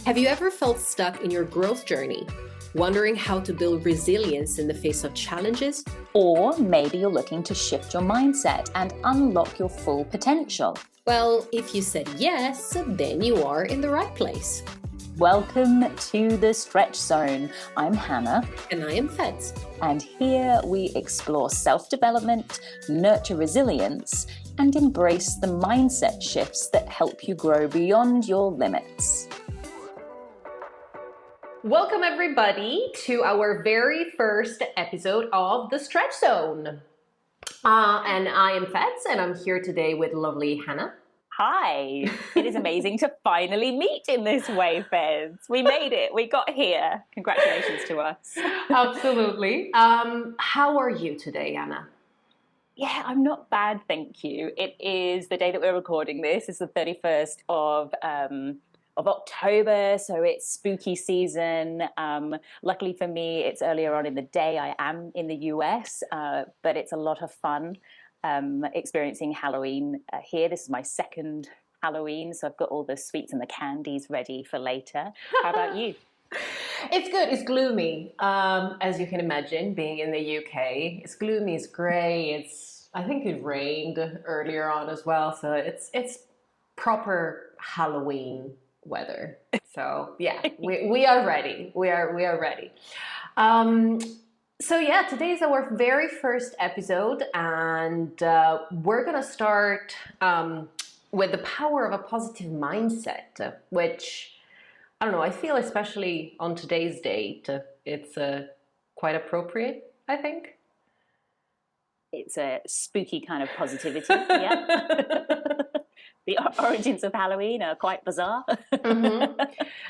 Have you ever felt stuck in your growth journey, wondering how to build resilience in the face of challenges? Or maybe you're looking to shift your mindset and unlock your full potential. Well, if you said yes, then you are in the right place. Welcome to the Stretch Zone. I'm Hannah. And I am Feds. And here we explore self-development, nurture resilience, and embrace the mindset shifts that help you grow beyond your limits. Welcome everybody to our very first episode of The Stretch Zone. And I am Feds, and I'm here today with lovely Hannah. Hi. It is amazing to finally meet in this way, Feds. We made it. We got here. Congratulations to us. Absolutely. How are you today, Anna? Yeah, I'm not bad, thank you. It is the day that we're recording this. It's the 31st of October, so it's spooky season. Luckily for me, it's earlier on in the day. I am in the US, but it's a lot of fun experiencing Halloween here. This is my second Halloween, so I've got all the sweets and the candies ready for later. How about you? It's good. It's gloomy, as you can imagine, being in the UK. It's gloomy, it's grey, I think it rained earlier on as well, so it's proper Halloween weather. So yeah, we are ready. We are ready. So yeah, today is our very first episode, and we're gonna start with the power of a positive mindset, which I don't know. I feel especially on today's date, it's quite appropriate. I think it's a spooky kind of positivity. Yeah. The origins of Halloween are quite bizarre. Mm-hmm.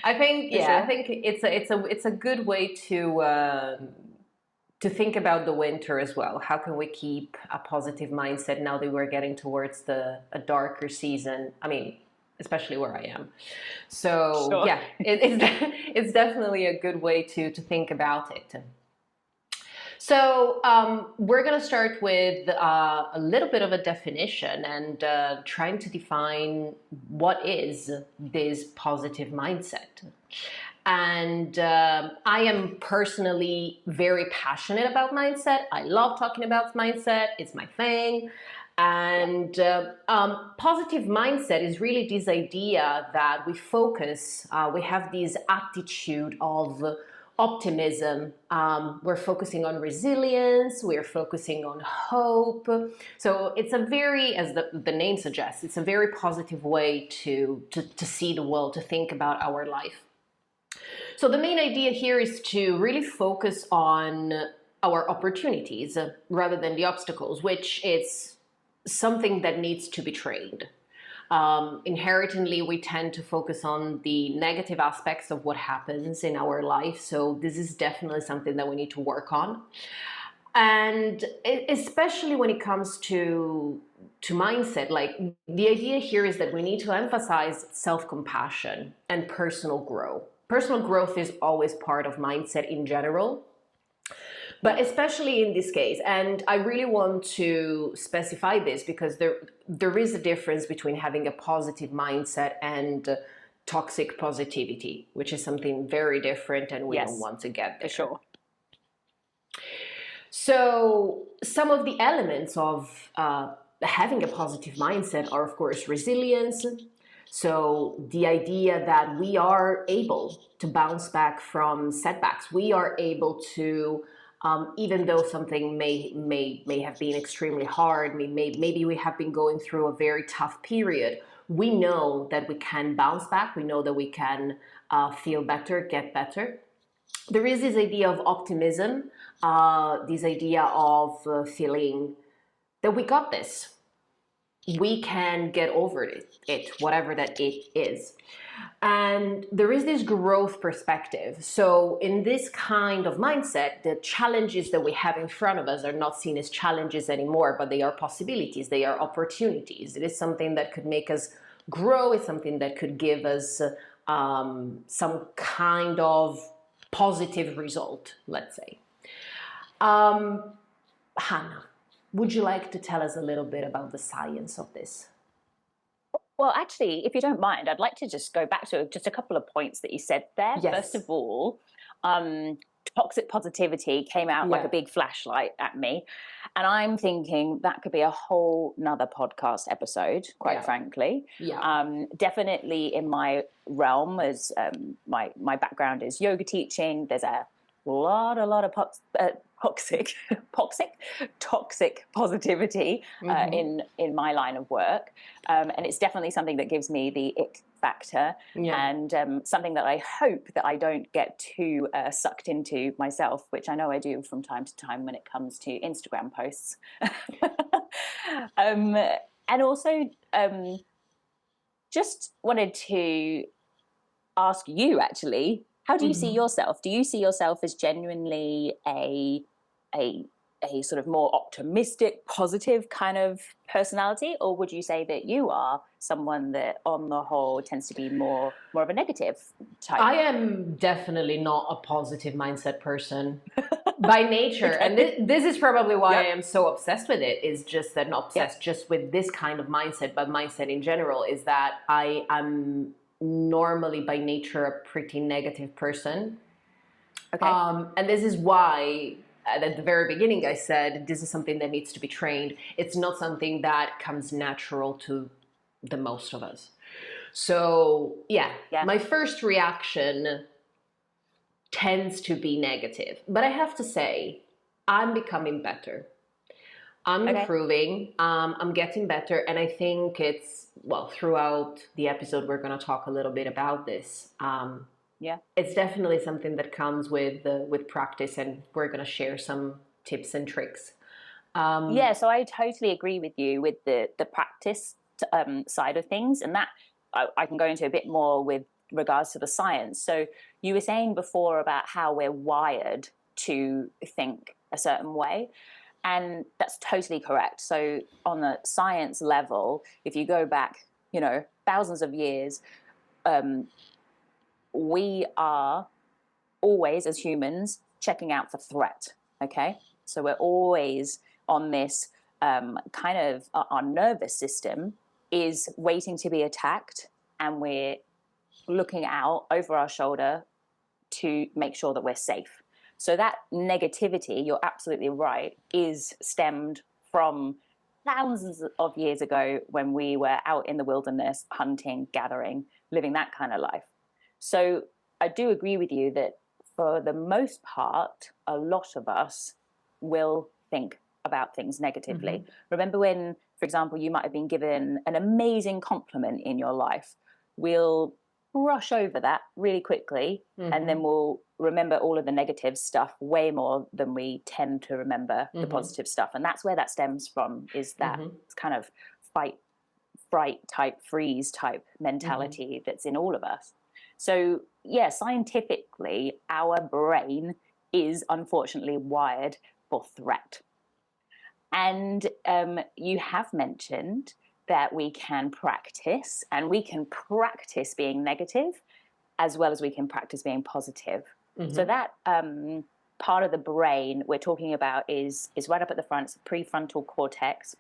I think, yeah, sure. I think it's a good way to think about the winter as well. How can we keep a positive mindset now that we're getting towards a darker season? I mean, especially where I am. So sure. Yeah, it's definitely a good way to think about it. So we're going to start with a little bit of a definition and trying to define what is this positive mindset. And I am personally very passionate about mindset. I love talking about mindset. It's my thing. And positive mindset is really this idea that we focus, we have this attitude of optimism. We're focusing on resilience. We're focusing on hope. So it's a very, as the name suggests, it's a very positive way to see the world, to think about our life. So the main idea here is to really focus on our opportunities rather than the obstacles, which is something that needs to be trained. Inherently, we tend to focus on the negative aspects of what happens in our life. So this is definitely something that we need to work on. And especially when it comes to mindset, like the idea here is that we need to emphasize self-compassion and personal growth. Personal growth is always part of mindset in general, but especially in this case. And I really want to specify this because there is a difference between having a positive mindset and toxic positivity, which is something very different, and we don't want to get there. For sure. So some of the elements of having a positive mindset are, of course, resilience. So the idea that we are able to bounce back from setbacks, we are able to, even though something may have been extremely hard, maybe we have been going through a very tough period, we know that we can bounce back. We know that we can feel better, get better. There is this idea of optimism, this idea of feeling that we got this. We can get over it, whatever that it is. And there is this growth perspective. So in this kind of mindset, the challenges that we have in front of us are not seen as challenges anymore, but they are possibilities, they are opportunities. It is something that could make us grow. It's something that could give us some kind of positive result, let's say. Hannah, would you like to tell us a little bit about the science of this? Well, actually, if you don't mind, I'd like to just go back to just a couple of points that you said there. First Yes. of all, um, toxic positivity came out like Yeah. a big flashlight at me. And I'm thinking that could be a whole nother podcast episode, quite Yeah. frankly. Yeah. Definitely in my realm, as my background is yoga teaching, there's a lot of toxic toxic positivity in my line of work, and it's definitely something that gives me the ick factor, Yeah. and something that I hope that I don't get too sucked into myself, which I know I do from time to time when it comes to Instagram posts. And also, just wanted to ask you, actually, how do you see Mhm. yourself? Do you see yourself as genuinely a a sort of more optimistic, positive kind of personality, or would you say that you are someone that, on the whole, tends to be more of a negative type? I am definitely not a positive mindset person by nature, and Okay. this is probably why I Yep. am so obsessed with it. Is just that, not Yep. obsessed just with this kind of mindset, but mindset in general. Is that I am normally by nature a pretty negative person, Okay. and this is why. At the very beginning, I said this is something that needs to be trained. It's not something that comes natural to the most of us. So, yeah, Yeah. my first reaction tends to be negative. But I have to say, I'm becoming better. I'm Okay. improving. I'm getting better. And I think it's, well, throughout the episode, we're going to talk a little bit about this. Yeah. It's definitely something that comes with practice, and we're going to share some tips and tricks. Yeah, so I totally agree with you with the practice side of things, and that I can go into a bit more with regards to the science. So you were saying before about how we're wired to think a certain way, and that's totally correct. So on the science level, if you go back, thousands of years, um, we are always, as humans, checking out for threat. Okay, so we're always on this kind of, our nervous system is waiting to be attacked, and we're looking out over our shoulder to make sure that we're safe. So that negativity, you're absolutely right, is stemmed from thousands of years ago when we were out in the wilderness hunting, gathering, living that kind of life. So I do agree with you that for the most part, a lot of us will think about things negatively. Mhm. Remember when, for example, you might have been given an amazing compliment in your life? We'll brush over that really quickly, and then Mhm. we'll remember all of the negative stuff way more than we tend to remember the Mhm. positive stuff. And that's where that stems from, is that Mhm. kind of fight, fright type, freeze type Mhm. mentality that's in all of us. So, yeah, scientifically, our brain is unfortunately wired for threat. And you have mentioned that we can practice, and we can practice being negative as well as we can practice being positive. So Mhm. that part of the brain we're talking about is right up at the front. It's the prefrontal cortex,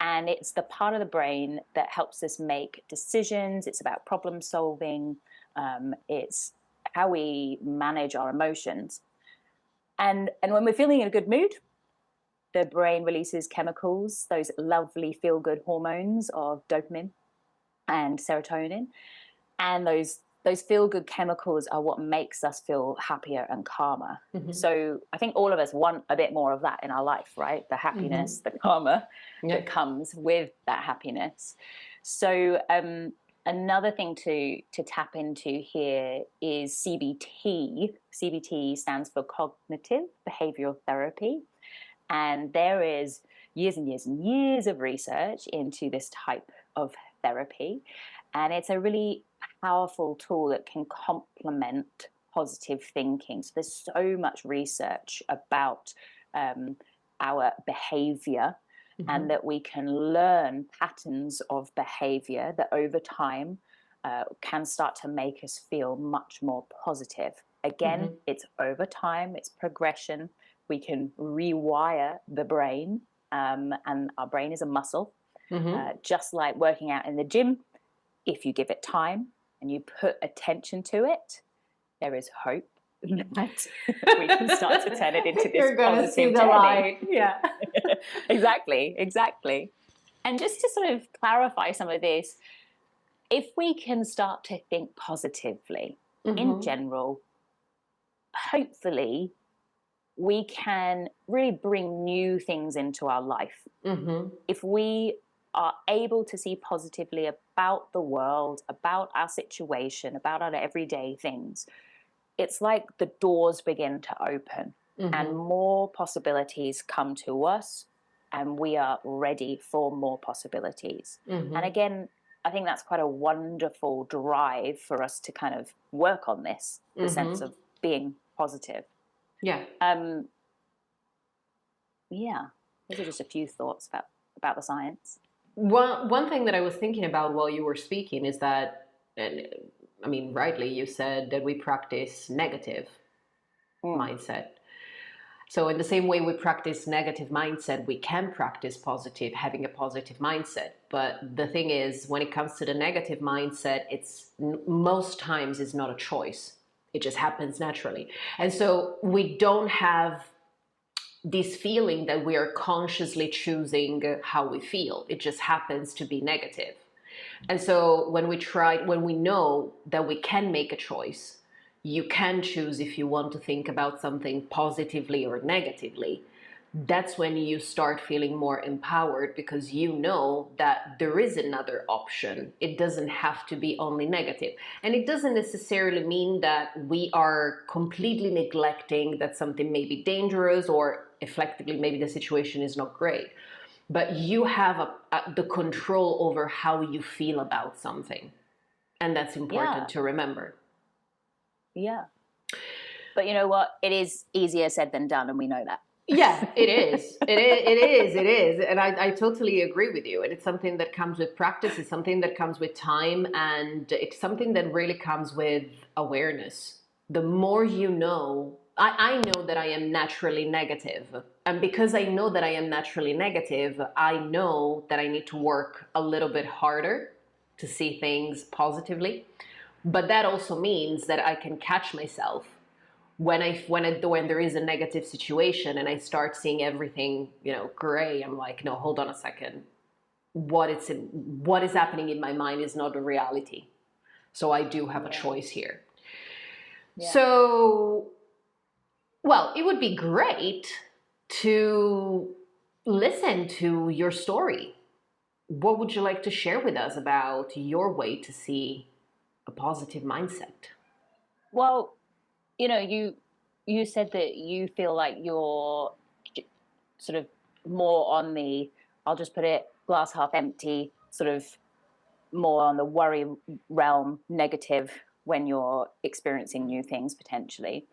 and it's the part of the brain that helps us make decisions. It's about problem solving. It's how we manage our emotions. And when we're feeling in a good mood, the brain releases chemicals, those lovely feel good hormones of dopamine and serotonin, and those feel good chemicals are what makes us feel happier and calmer. Mhm. So I think all of us want a bit more of that in our life, right? The happiness, Mhm. the karma Yeah. that comes with that happiness. So another thing to tap into here is CBT. CBT stands for cognitive behavioral therapy, and there is years and years and years of research into this type of therapy. And it's a really powerful tool that can complement positive thinking. So there's so much research about our behavior, and Mhm. that we can learn patterns of behavior that over time can start to make us feel much more positive. Again, Mhm. it's over time, it's progression. We can rewire the brain, and our brain is a muscle. Mhm. Just like working out in the gym, if you give it time and you put attention to it, there is hope that we can start to turn it into this You're gonna positive see the journey. light. Yeah. Exactly. And just to sort of clarify some of this, if we can start to think positively in general, hopefully we can really bring new things into our life. If we are able to see positively about the world, about our situation, about our everyday things, it's like the doors begin to open and more possibilities come to us, and we are ready for more possibilities. And again, I think that's quite a wonderful drive for us to kind of work on this, the sense of being positive. Yeah. Yeah, those are just a few thoughts about the science. One thing that I was thinking about while you were speaking is that, and I mean, rightly, you said that we practice negative mindset. So in the same way we practice negative mindset, we can practice positive, having a positive mindset. But the thing is, when it comes to the negative mindset, it's most times it's not a choice. It just happens naturally. And so we don't have this feeling that we are consciously choosing how we feel. It just happens to be negative. And so when we know that we can make a choice, you can choose if you want to think about something positively or negatively. That's when you start feeling more empowered, because you know that there is another option. It doesn't have to be only negative. And it doesn't necessarily mean that we are completely neglecting that something may be dangerous, or effectively maybe the situation is not great. But you have the control over how you feel about something. And that's important to remember. Yeah. But you know what? It is easier said than done, and we know that. Yeah, it is. It is. And I totally agree with you. And it's something that comes with practice. It's something that comes with time. And it's something that really comes with awareness. The more you know, I know that I am naturally negative. And because I know that I am naturally negative, I know that I need to work a little bit harder to see things positively. But that also means that I can catch myself when there is a negative situation and I start seeing everything, gray. I'm like, no, hold on a second. What is happening in my mind is not a reality. So I do have a choice here. Yeah. So, well, it would be great to listen to your story. What would you like to share with us about your way to see a positive mindset? Well, you said that you feel like you're sort of more on the, I'll just put it, glass half empty, sort of more on the worry realm, negative, when you're experiencing new things potentially.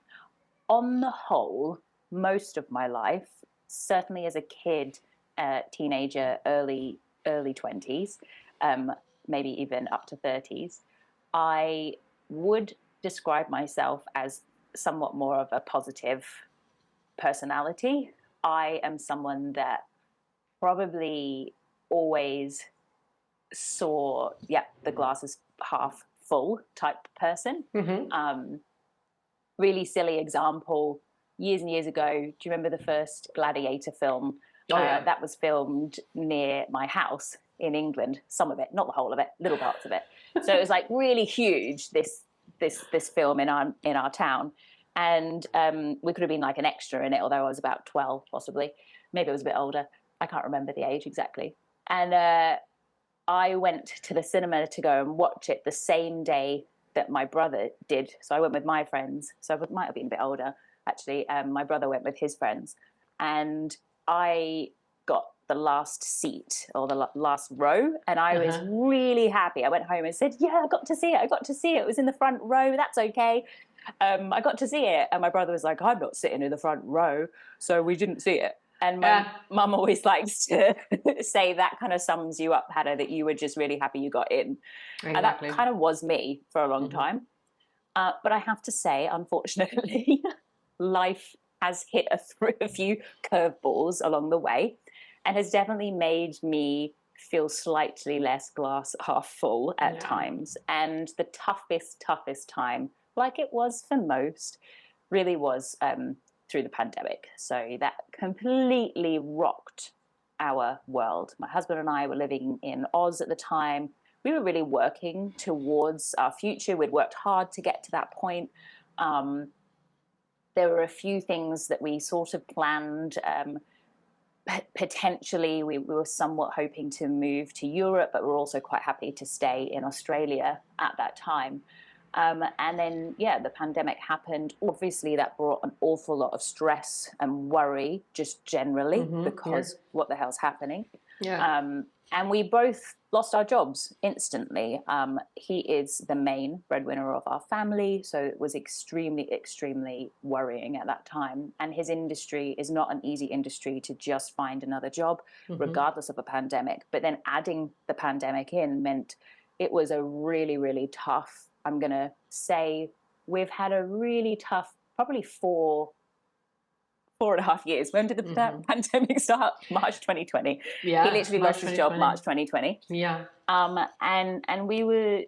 On the whole, most of my life, certainly as a kid, teenager, early 20s, maybe even up to 30s, I would describe myself as somewhat more of a positive personality. I am someone that probably always saw, the glass is half full type person. Really silly example. Years and years ago, do you remember the first Gladiator film? Oh, yeah. That was filmed near my house in England. Some of it, not the whole of it, little parts of it. So it was like really huge, this film in our town. And we could have been like an extra in it, although I was about 12 possibly. Maybe I was a bit older. I can't remember the age exactly. And I went to the cinema to go and watch it the same day that my brother did. So I went with my friends. So I might have been a bit older, actually. My brother went with his friends. And I got the last seat, or the last row. And I was really happy. I went home and said, I got to see it. It was in the front row. That's okay. I got to see it. And my brother was like, I'm not sitting in the front row. So we didn't see it. And my mum always likes to say that kind of sums you up, Hannah, that you were just really happy you got in. Exactly. And that kind of was me for a long time. But I have to say, unfortunately, life has hit a few curveballs along the way, and has definitely made me feel slightly less glass half full at times. And the toughest time, like it was for most, really was through the pandemic. So that completely rocked our world. My husband and I were living in Oz at the time. We were really working towards our future. We'd worked hard to get to that point. There were a few things that we sort of planned. Potentially, we were somewhat hoping to move to Europe, but we're also quite happy to stay in Australia at that time. And then, the pandemic happened. Obviously, that brought an awful lot of stress and worry, just generally, because what the hell's happening? And we both lost our jobs instantly. He is the main breadwinner of our family, so it was extremely, extremely worrying at that time. And his industry is not an easy industry to just find another job, regardless of a pandemic. But then adding the pandemic in meant it was a really, really tough, I'm going to say we've had a really tough, probably 4.5 years. When did the pandemic start? March 2020. He literally lost his job March 2020. And we were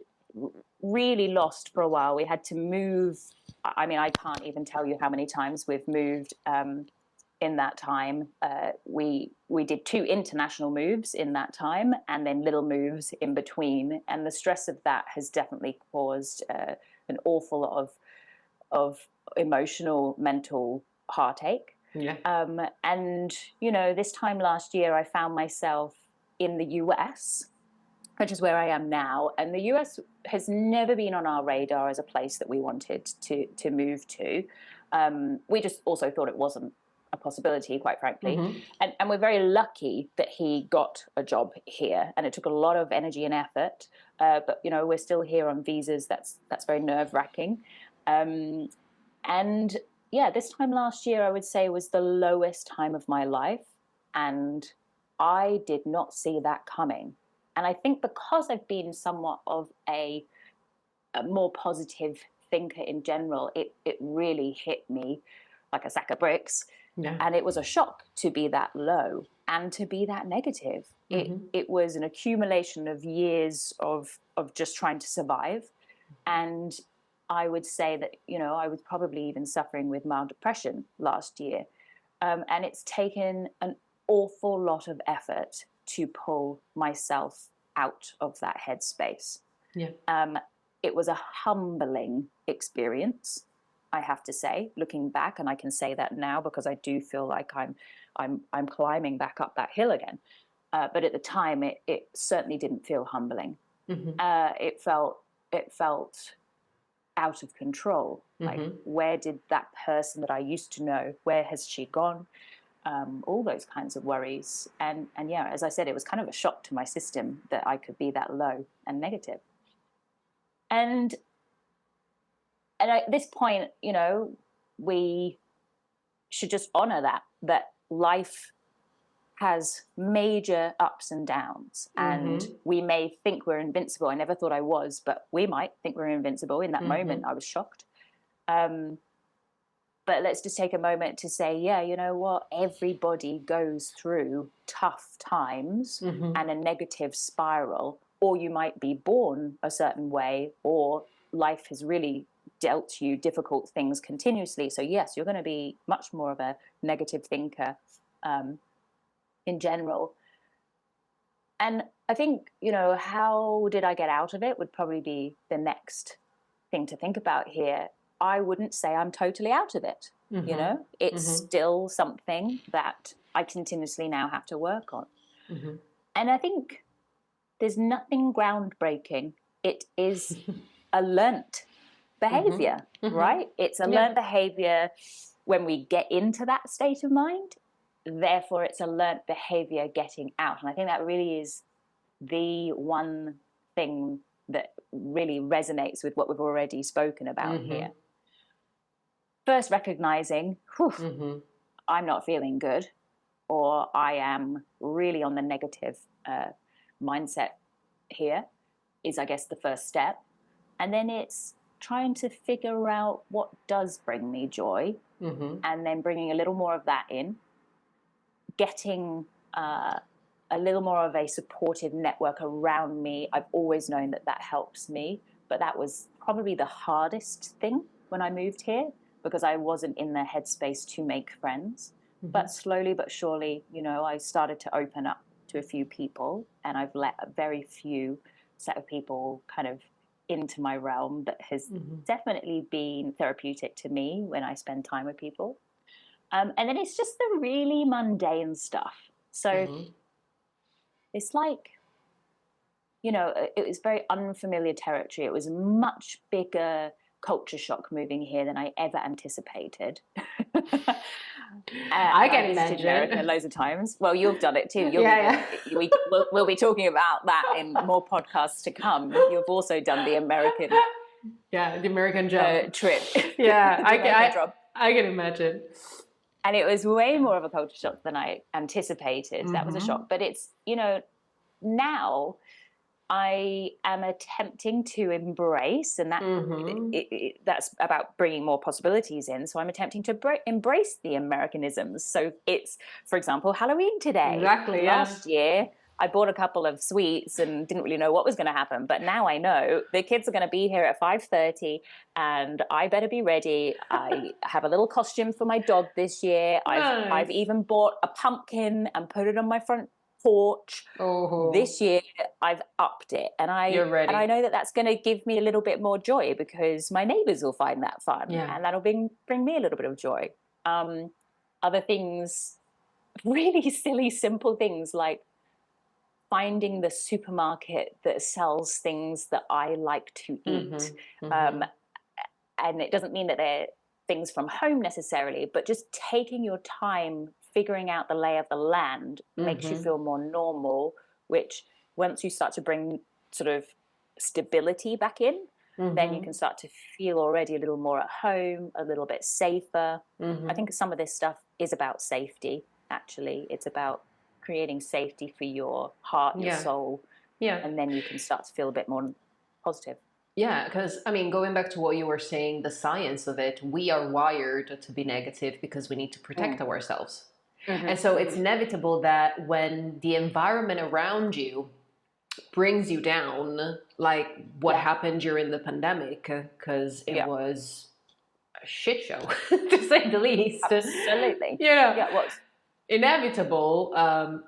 really lost for a while. We had to move. I mean, I can't even tell you how many times we've moved in that time. We did 2 international moves in that time, and then little moves in between. And the stress of that has definitely caused an awful lot of emotional, mental heartache. And, this time last year, I found myself in the US, which is where I am now. And the US has never been on our radar as a place that we wanted to move to. We just also thought it wasn't a possibility, quite frankly. And we're very lucky that he got a job here. And it took a lot of energy and effort. But, we're still here on visas. That's very nerve-wracking. And this time last year, I would say, was the lowest time of my life. And I did not see that coming. And I think because I've been somewhat of a more positive thinker in general, it really hit me like a sack of bricks. And it was a shock to be that low and to be that negative. It was an accumulation of years of just trying to survive. And I would say that, I was probably even suffering with mild depression last year. And it's taken an awful lot of effort to pull myself out of that headspace. It was a humbling experience, I have to say, looking back, and I can say that now because I do feel like I'm climbing back up that hill again. But at the time, it certainly didn't feel humbling. It felt out of control. Like, where did that person that I used to know, where has she gone? All those kinds of worries. And as I said, it was kind of a shock to my system that I could be that low and negative. And at this point, we should just honor that life has major ups and downs, and we may think we're invincible. I never thought I was, but we might think we're invincible. In that moment, I was shocked. But let's just take a moment to say, you know what? Everybody goes through tough times and a negative spiral, or you might be born a certain way, or life has really dealt you difficult things continuously. So yes, you're going to be much more of a negative thinker in general. And I think, how did I get out of it would probably be the next thing to think about here. I wouldn't say I'm totally out of it. It's still something that I continuously now have to work on. And I think there's nothing groundbreaking. It is a learnt behavior, right? It's a learnt behavior when we get into that state of mind. Therefore, it's a learnt behavior getting out. And I think that really is the one thing that really resonates with what we've already spoken about here. First, recognizing, I'm not feeling good, or I am really on the negative mindset here, is, I guess, the first step. And then it's trying to figure out what does bring me joy, and then bringing a little more of that in, getting a little more of a supportive network around me. I've always known that that helps me, but that was probably the hardest thing when I moved here, because I wasn't in the headspace to make friends. But slowly but surely, you know, I started to open up to a few people, and I've let a very few set of people kind of into my realm that has definitely been therapeutic to me when I spend time with people. And then it's just the really mundane stuff. So it's like, you know, it was very unfamiliar territory. It was a much bigger culture shock moving here than I ever anticipated. I can I visited imagine. America loads of times. Well, you've done it too. We'll be talking about that in more podcasts to come. You've also done the American, the American job trip. Yeah, I can imagine. And it was way more of a culture shock than I anticipated. That was a shock. But it's, you know, now I am attempting to embrace, and that that's about bringing more possibilities in. So I'm attempting to embrace the Americanisms. So it's, for example, Halloween today. Exactly. Last year, I bought a couple of sweets and didn't really know what was going to happen. But now I know the kids are going to be here at 5:30, and I better be ready. I have a little costume for my dog this year. Nice. I've even bought a pumpkin and put it on my front porch. This year I've upped it, and You're ready. and I know that that's going to give me a little bit more joy, because my neighbors will find that fun, and that'll bring me a little bit of joy. Other things, really silly, simple things like finding the supermarket that sells things that I like to eat. And it doesn't mean that they're things from home necessarily, but just taking your time figuring out the lay of the land makes you feel more normal, which once you start to bring sort of stability back in, then you can start to feel already a little more at home, a little bit safer. I think some of this stuff is about safety, actually. It's about creating safety for your heart, your soul. And then you can start to feel a bit more positive. Yeah, because I mean, going back to what you were saying, the science of it, we are wired to be negative because we need to protect ourselves. And so it's inevitable that when the environment around you brings you down, like what happened during the pandemic, because it was a shit show, to say the least. Absolutely. You know, it was. Inevitable.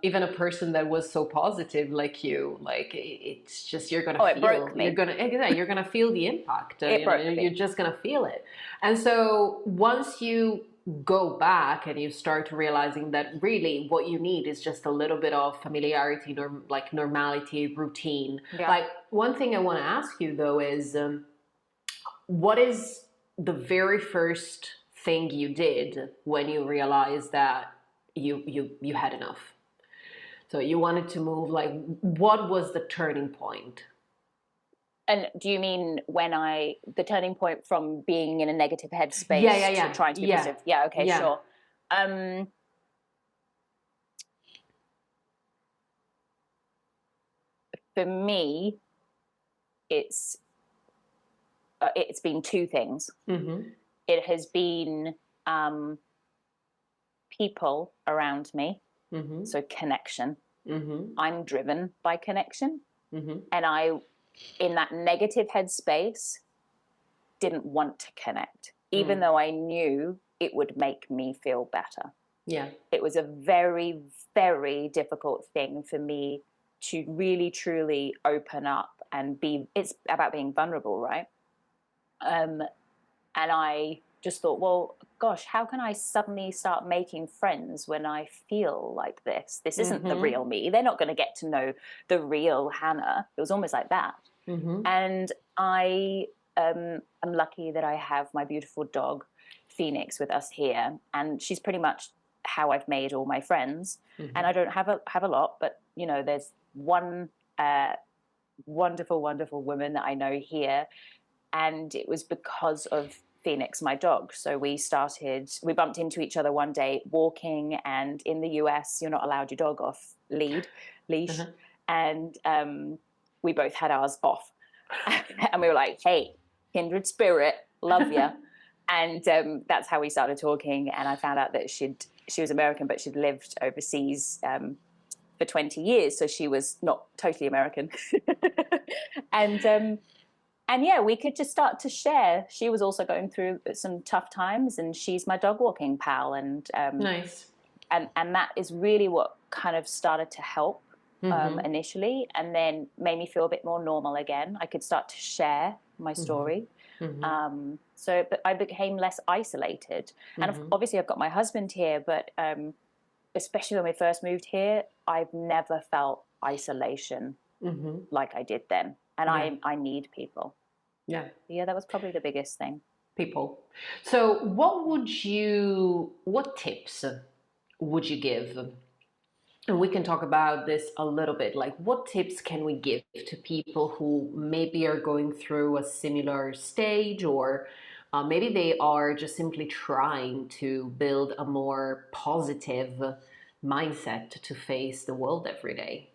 Even a person that was so positive like you, like it's just you're gonna it broke me. You're gonna feel the impact. You're just gonna feel it. And so once you go back and you start realizing that really what you need is just a little bit of familiarity, like normality, routine. Like one thing I want to ask you though is, what is the very first thing you did when you realized that you had enough? So you wanted to move, like what was the turning point? And do you mean the turning point from being in a negative headspace to trying to be positive? Yeah, okay, sure. For me, it's been two things. It has been people around me, so connection. I'm driven by connection, and I, in that negative headspace, didn't want to connect, even though I knew it would make me feel better. It was a very, very difficult thing for me to really, truly open up and it's about being vulnerable, right? And I just thought, well, gosh, how can I suddenly start making friends when I feel like this? This isn't the real me. They're not going to get to know the real Hannah. It was almost like that. And I am lucky that I have my beautiful dog, Phoenix, with us here. And she's pretty much how I've made all my friends. And I don't have a lot, but, you know, there's one wonderful, wonderful woman that I know here. And it was because of Phoenix, my dog. So we bumped into each other one day walking, and in the US, you're not allowed your dog off leash. And we both had ours off. And we were like, hey, kindred spirit, love ya. And that's how we started talking. And I found out that she was American, but she'd lived overseas for 20 years, so she was not totally American. And yeah, we could just start to share. She was also going through some tough times, and she's my dog walking pal, Nice. and that is really what kind of started to help initially, and then made me feel a bit more normal again. I could start to share my story. But I became less isolated. And obviously I've got my husband here, but especially when we first moved here, I've never felt isolation like I did then. And I need people. Yeah, that was probably the biggest thing. People. So what tips would you give? And we can talk about this a little bit. Like, what tips can we give to people who maybe are going through a similar stage, or maybe they are just simply trying to build a more positive mindset to face the world every day?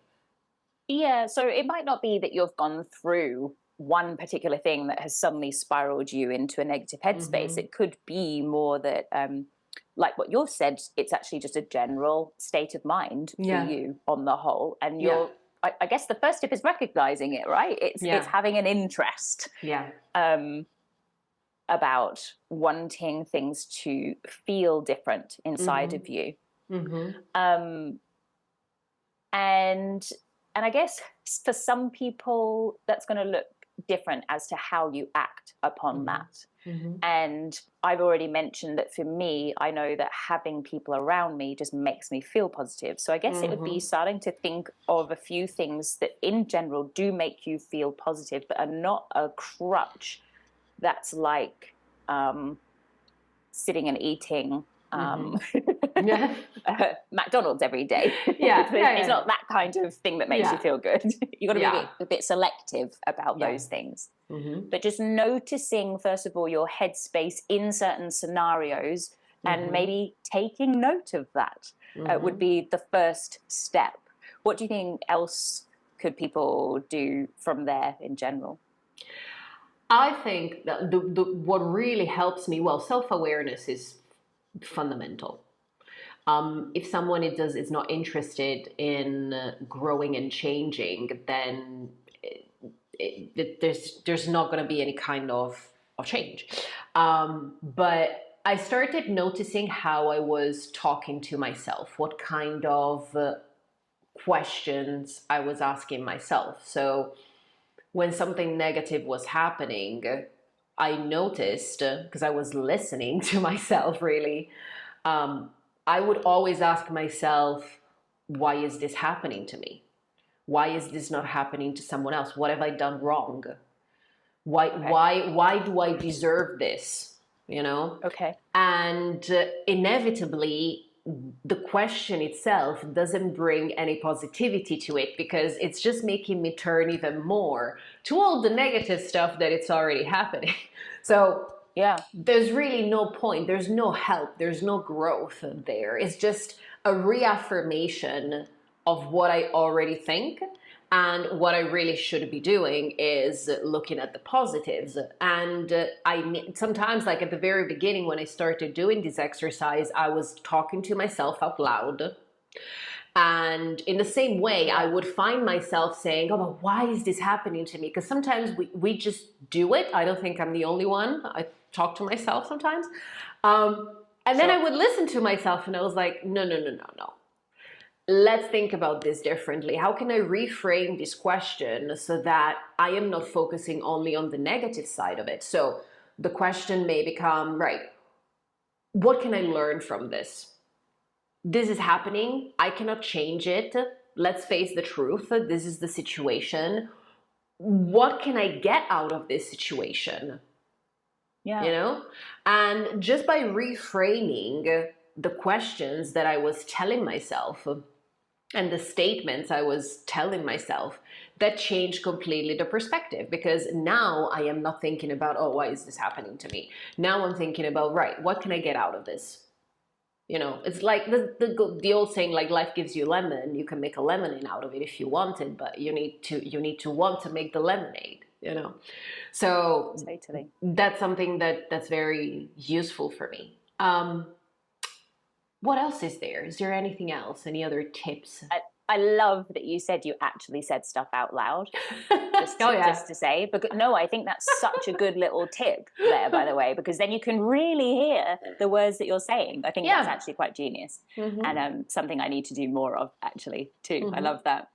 Yeah, so it might not be that you've gone through one particular thing that has suddenly spiraled you into a negative headspace. It could be more that, like what you've said, it's actually just a general state of mind for you on the whole. And I guess the first step is recognizing it, right? It's having an interest about wanting things to feel different inside of you. And I guess for some people, that's going to look different as to how you act upon that. And I've already mentioned that for me, I know that having people around me just makes me feel positive. So I guess it would be starting to think of a few things that in general do make you feel positive, but are not a crutch that's like sitting and eating McDonald's every day. It's not that kind of thing that makes you feel good. You've got to be a bit selective about those things. But just noticing, first of all, your headspace in certain scenarios and maybe taking note of that would be the first step. What do you think else could people do from there in general? I think that what really helps me, well, self-awareness is fundamental. If someone is not interested in growing and changing, then there's not going to be any kind of change. But I started noticing how I was talking to myself, what kind of questions I was asking myself. So when something negative was happening, I noticed, because I was listening to myself really, I would always ask myself, why is this happening to me? Why is this not happening to someone else? What have I done wrong? Why do I deserve this? You know? Okay. And inevitably, the question itself doesn't bring any positivity to it, because it's just making me turn even more to all the negative stuff that it's already happening. So there's really no point, there's no help, there's no growth there. It's just a reaffirmation of what I already think, and what I really should be doing is looking at the positives. And sometimes, like at the very beginning when I started doing this exercise, I was talking to myself out loud. And in the same way, I would find myself saying, oh, but why is this happening to me? Because sometimes we just do it. I don't think I'm the only one. I talk to myself sometimes. And then I would listen to myself and I was like, no. Let's think about this differently. How can I reframe this question so that I am not focusing only on the negative side of it? So the question may become, right, what can I learn from this? This is happening. I cannot change it. Let's face the truth. This is the situation. What can I get out of this situation? You know? And just by reframing the questions that I was telling myself and the statements I was telling myself, that changed completely the perspective, because now I am not thinking about, oh, why is this happening to me? Now I'm thinking about, right, what can I get out of this? You know, it's like the old saying, like, life gives you lemon, you can make a lemonade out of it if you want it, but you need to want to make the lemonade, you know? So totally. That's something that's very useful for me. What else is there? Is there anything else? Any other tips? I love that you said you actually said stuff out loud, Oh yeah. just to say. Because no, I think that's such a good little tip there, by the way, because then you can really hear the words that you're saying. I think that's Yeah. actually quite genius, Mm-hmm. and something I need to do more of actually too. Mm-hmm. I love that.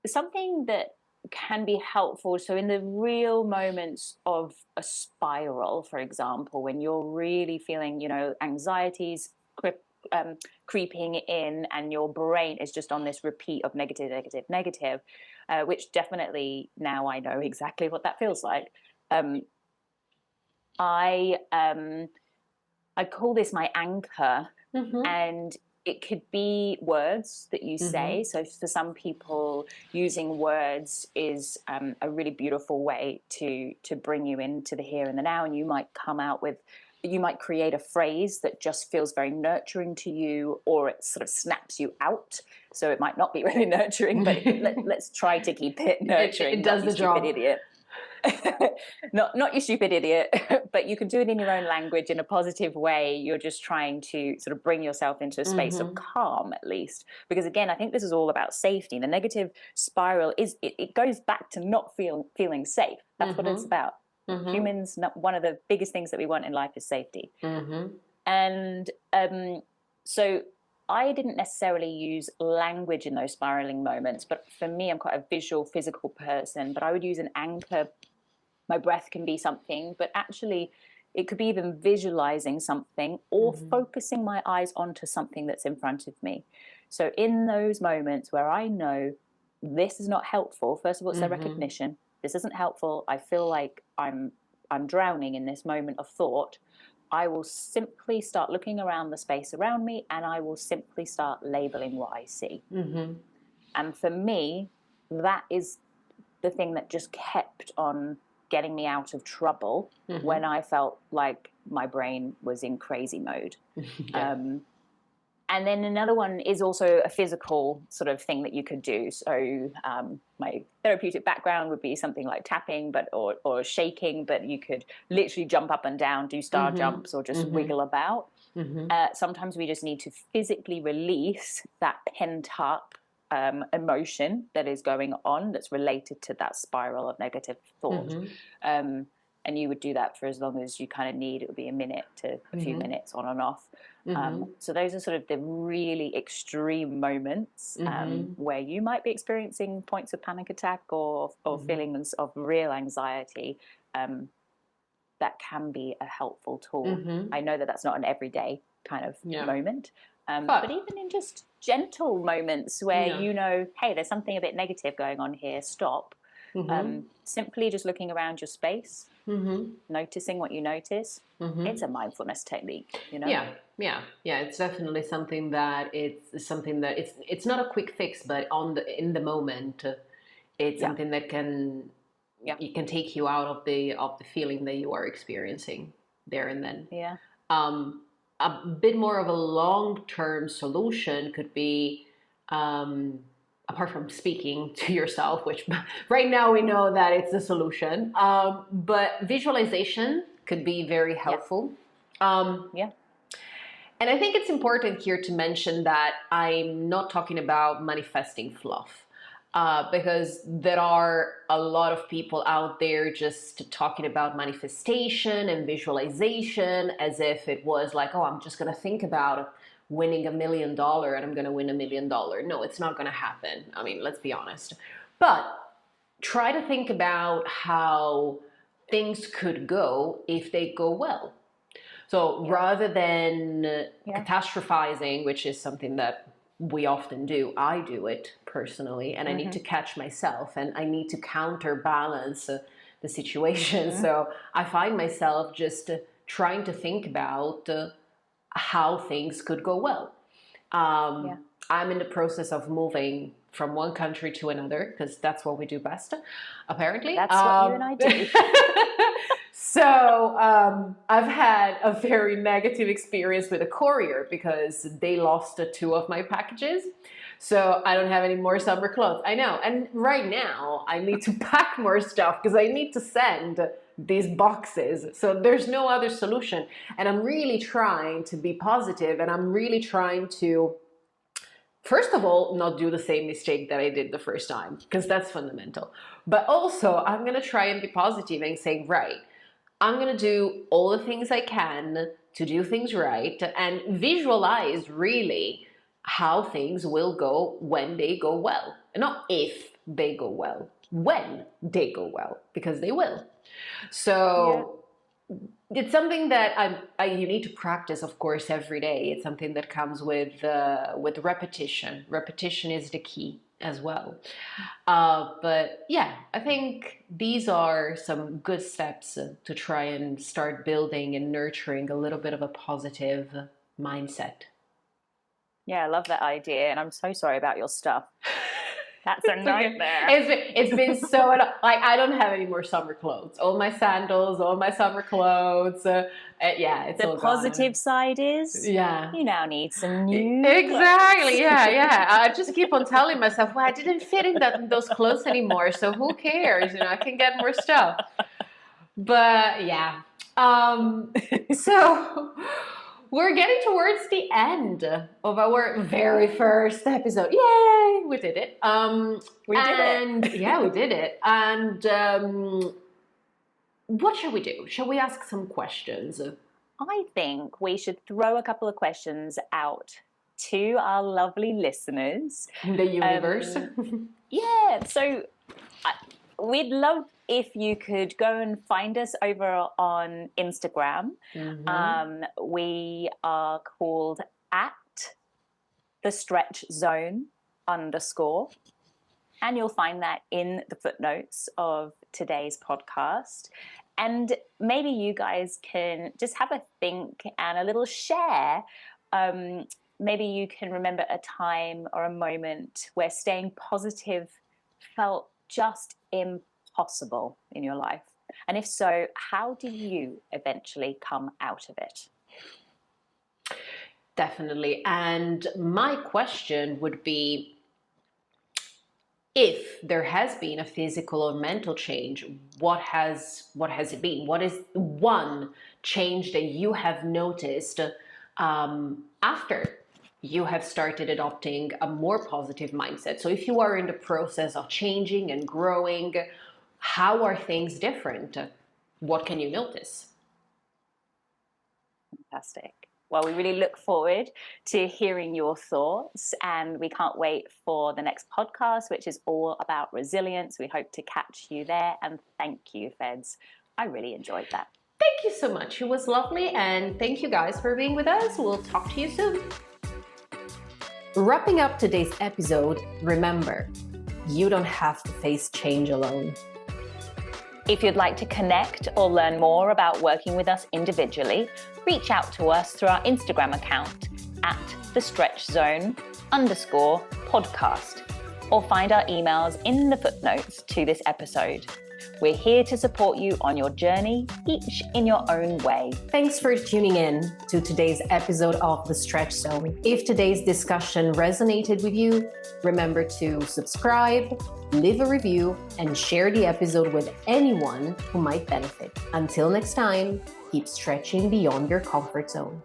Something that can be helpful. So in the real moments of a spiral, for example, when you're really feeling, anxieties creeping in and your brain is just on this repeat of negative, negative, negative, which definitely now I know exactly what that feels like. I call this my anchor, and it could be words that you say. So for some people, using words is a really beautiful way to bring you into the here and the now. And you might create a phrase that just feels very nurturing to you, or it sort of snaps you out. So it might not be really nurturing, but let's try to keep it nurturing. It does the job. Idiot. not you stupid idiot, but you can do it in your own language in a positive way. You're just trying to sort of bring yourself into a space of calm, at least, because again, I think this is all about safety. The negative spiral it goes back to not feeling safe. That's what it's about. Humans, one of the biggest things that we want in life is safety. And so I didn't necessarily use language in those spiraling moments, but for me, I'm quite a visual, physical person, but I would use an anchor. My breath can be something, but actually it could be even visualizing something or focusing my eyes onto something that's in front of me. So in those moments where I know this is not helpful, first of all, it's the recognition. This isn't helpful. I feel like I'm drowning in this moment of thought. I will simply start looking around the space around me, and I will simply start labeling what I see. And for me, that is the thing that just kept on getting me out of trouble when I felt like my brain was in crazy mode. And then another one is also a physical sort of thing that you could do. So my therapeutic background would be something like tapping, or shaking, but you could literally jump up and down, do star jumps, or just wiggle about. Sometimes we just need to physically release that pent up emotion that is going on that's related to that spiral of negative thought. And you would do that for as long as you kind of need. It would be a minute to a few minutes on and off. So those are sort of the really extreme moments where you might be experiencing points of panic attack or feelings of real anxiety. That can be a helpful tool. I know that that's not an everyday kind of moment. But even in just gentle moments where hey, there's something a bit negative going on here, stop. Simply just looking around your space, noticing what you notice. It's a mindfulness technique, Yeah. It's definitely something that it's not a quick fix, but in the moment, it's something that can it can take you out of the feeling that you are experiencing there and then. A bit more of a long-term solution could be, apart from speaking to yourself, which right now we know that it's the solution, but visualization could be very helpful. And I think it's important here to mention that I'm not talking about manifesting fluff. Because there are a lot of people out there just talking about manifestation and visualization as if it was like, oh, I'm just going to think about winning $1 million and I'm going to win $1 million. No, it's not going to happen. I mean, let's be honest. But try to think about how things could go if they go well. So rather than catastrophizing, which is something that we often do, I do it personally, and I need to catch myself and I need to counterbalance the situation. So I find myself just trying to think about how things could go well. I'm in the process of moving from one country to another because that's what we do best, apparently. That's what you and I do. So I've had a very negative experience with a courier because they lost 2 of my packages. So I don't have any more summer clothes. I know. And right now I need to pack more stuff because I need to send these boxes. So there's no other solution. And I'm really trying to be positive, and I'm really trying to first of all, not do the same mistake that I did the first time, because that's fundamental. But also, I'm going to try and be positive and say, right, I'm going to do all the things I can to do things right and visualize really how things will go when they go well. And not if they go well, when they go well, because they will. So it's something that you need to practice, of course, every day. It's something that comes with repetition. Repetition is the key as well. But yeah, I think these are some good steps to try and start building and nurturing a little bit of a positive mindset. Yeah, I love that idea, and I'm so sorry about your stuff. That's a nightmare. It's been so, like, I don't have any more summer clothes. All my sandals, all my summer clothes. It's all the positive gone. Side is, you now need some new exactly. clothes. Yeah. I just keep on telling myself, well, I didn't fit in those clothes anymore, so who cares? I can get more stuff. But yeah. So we're getting towards the end of our very first episode. Yay! We did it. We did it. Yeah, we did it. And what shall we do? Shall we ask some questions? I think we should throw a couple of questions out to our lovely listeners. The universe. Yeah, so we'd love if you could go and find us over on Instagram. Mm-hmm. We are called @thestretchzone_, and you'll find that in the footnotes of today's podcast. And maybe you guys can just have a think and a little share. Maybe you can remember a time or a moment where staying positive felt just impossible in your life. And if so, how did you eventually come out of it? Definitely. And my question would be, if there has been a physical or mental change, what has it been? What is one change that you have noticed after you have started adopting a more positive mindset? So if you are in the process of changing and growing, how are things different? What can you notice? Fantastic. Well, we really look forward to hearing your thoughts, and we can't wait for the next podcast, which is all about resilience. We hope to catch you there, and thank you, Feds. I really enjoyed that. Thank you so much. It was lovely, and thank you guys for being with us. We'll talk to you soon. Wrapping up today's episode, remember, you don't have to face change alone. If you'd like to connect or learn more about working with us individually, reach out to us through our Instagram account @thestretchzone_podcast, or find our emails in the footnotes to this episode. We're here to support you on your journey, each in your own way. Thanks for tuning in to today's episode of The Stretch Zone. If today's discussion resonated with you, remember to subscribe, leave a review, and share the episode with anyone who might benefit. Until next time, keep stretching beyond your comfort zone.